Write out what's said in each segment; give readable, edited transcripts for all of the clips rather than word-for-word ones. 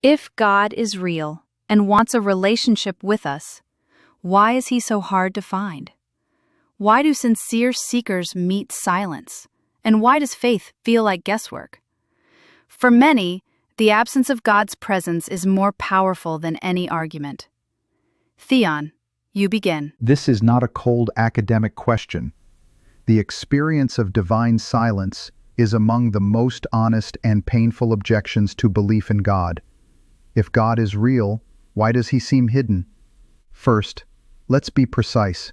If God is real and wants a relationship with us, why is he so hard to find? Why do sincere seekers meet silence? And why does faith feel like guesswork? For many, the absence of God's presence is more powerful than any argument. Theon, you begin. This is not a cold academic question. The experience of divine silence is among the most honest and painful objections to belief in God. If God is real, why does he seem hidden? First, let's be precise.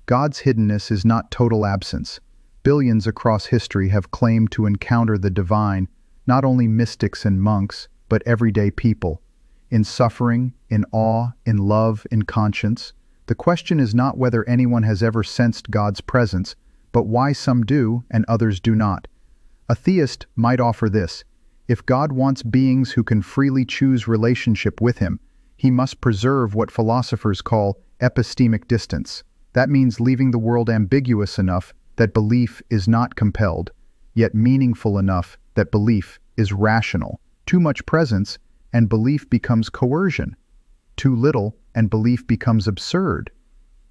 God's hiddenness is not total absence. Billions across history have claimed to encounter the divine, not only mystics and monks, but everyday people. In suffering, in awe, in love, in conscience. The question is not whether anyone has ever sensed God's presence, but why some do and others do not. A theist might offer this: if God wants beings who can freely choose relationship with him, he must preserve what philosophers call epistemic distance. That means leaving the world ambiguous enough that belief is not compelled, yet meaningful enough that belief is rational. Too much presence, and belief becomes coercion. Too little, and belief becomes absurd.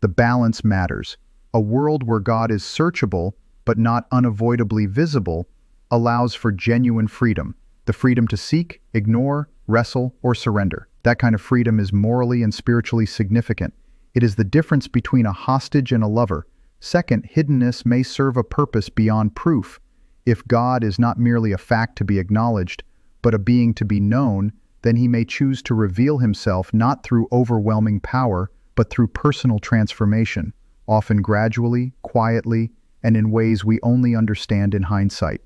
The balance matters. A world where God is searchable, but not unavoidably visible, allows for genuine freedom. The freedom to seek, ignore, wrestle, or surrender. That kind of freedom is morally and spiritually significant. It is the difference between a hostage and a lover. Second, hiddenness may serve a purpose beyond proof. If God is not merely a fact to be acknowledged, but a being to be known, then he may choose to reveal himself not through overwhelming power, but through personal transformation, often gradually, quietly, and in ways we only understand in hindsight.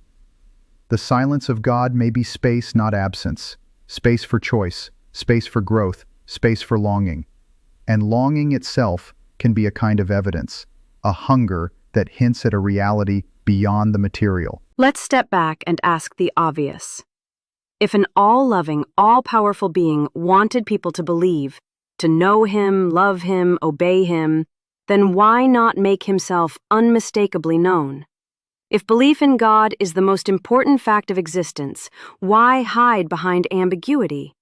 The silence of God may be space, not absence. Space for choice, space for growth, space for longing. And longing itself can be a kind of evidence, a hunger that hints at a reality beyond the material. Let's step back and ask the obvious. If an all-loving, all-powerful being wanted people to believe, to know him, love him, obey him, then why not make himself unmistakably known? If belief in God is the most important fact of existence, why hide behind ambiguity?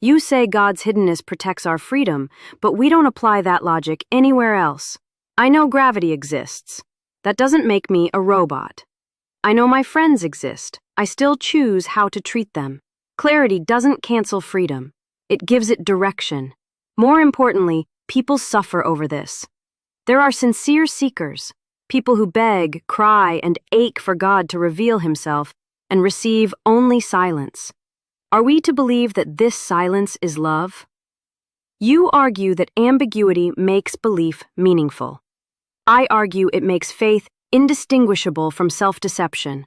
You say God's hiddenness protects our freedom, but we don't apply that logic anywhere else. I know gravity exists. That doesn't make me a robot. I know my friends exist. I still choose how to treat them. Clarity doesn't cancel freedom. It gives it direction. More importantly, people suffer over this. There are sincere seekers, people who beg, cry, and ache for God to reveal himself and receive only silence. Are we to believe that this silence is love? You argue that ambiguity makes belief meaningful. I argue it makes faith indistinguishable from self-deception.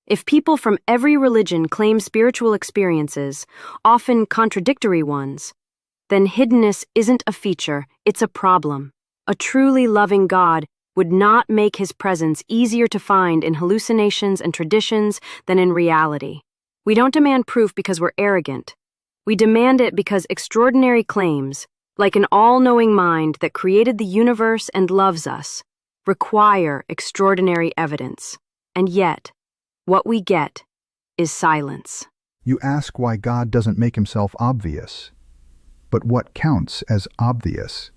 If people from every religion claim spiritual experiences, often contradictory ones, then hiddenness isn't a feature, it's a problem. A truly loving God would not make his presence easier to find in hallucinations and traditions than in reality. We don't demand proof because we're arrogant. We demand it because extraordinary claims, like an all-knowing mind that created the universe and loves us, require extraordinary evidence. And yet, what we get is silence. You ask why God doesn't make himself obvious. But what counts as obvious?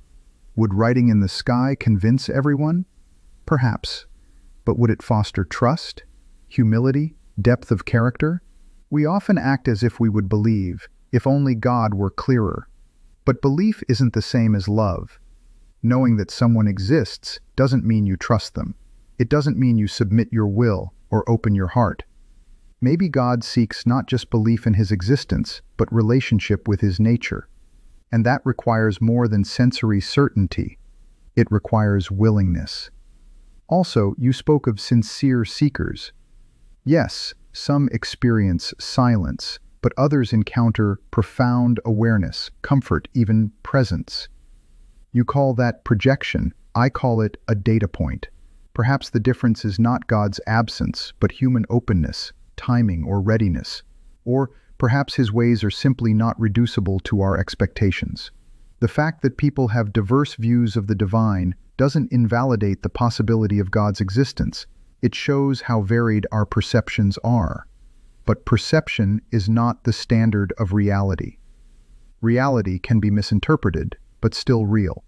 Would writing in the sky convince everyone? Perhaps. But would it foster trust, humility, depth of character? We often act as if we would believe, if only God were clearer. But belief isn't the same as love. Knowing that someone exists doesn't mean you trust them. It doesn't mean you submit your will or open your heart. Maybe God seeks not just belief in his existence, but relationship with his nature. And that requires more than sensory certainty. It requires willingness. Also, you spoke of sincere seekers. Yes, some experience silence, but others encounter profound awareness, comfort, even presence. You call that projection. I call it a data point. Perhaps the difference is not God's absence, but human openness, timing, or readiness. Or perhaps his ways are simply not reducible to our expectations. The fact that people have diverse views of the divine doesn't invalidate the possibility of God's existence. It shows how varied our perceptions are. But perception is not the standard of reality. reality can be misinterpreted, but still real.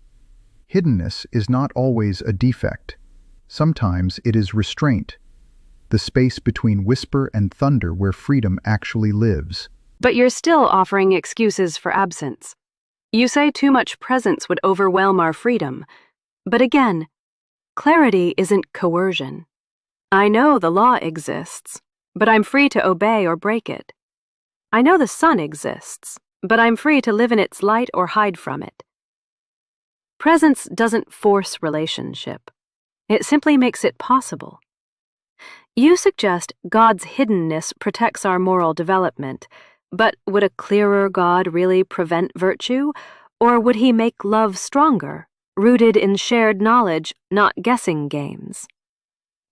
Hiddenness is not always a defect. Sometimes it is restraint, the space between whisper and thunder where freedom actually lives. But you're still offering excuses for absence. You say too much presence would overwhelm our freedom. But again, clarity isn't coercion. I know the law exists, but I'm free to obey or break it. I know the sun exists, but I'm free to live in its light or hide from it. Presence doesn't force relationship. It simply makes it possible. You suggest God's hiddenness protects our moral development, but would a clearer God really prevent virtue, or would he make love stronger, rooted in shared knowledge, not guessing games?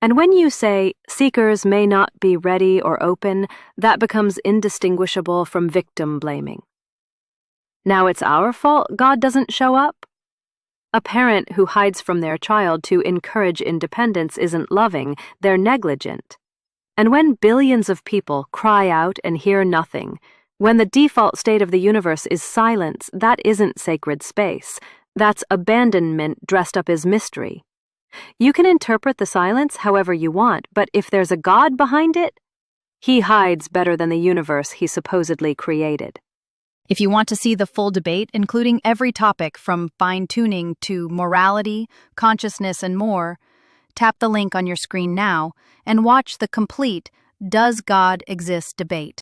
And when you say seekers may not be ready or open, that becomes indistinguishable from victim blaming. Now it's our fault God doesn't show up? A parent who hides from their child to encourage independence isn't loving, they're negligent. And when billions of people cry out and hear nothing, when the default state of the universe is silence, that isn't sacred space. That's abandonment dressed up as mystery. You can interpret the silence however you want, but if there's a God behind it, he hides better than the universe he supposedly created. If you want to see the full debate, including every topic from fine-tuning to morality, consciousness, and more, tap the link on your screen now and watch the complete Does God Exist debate.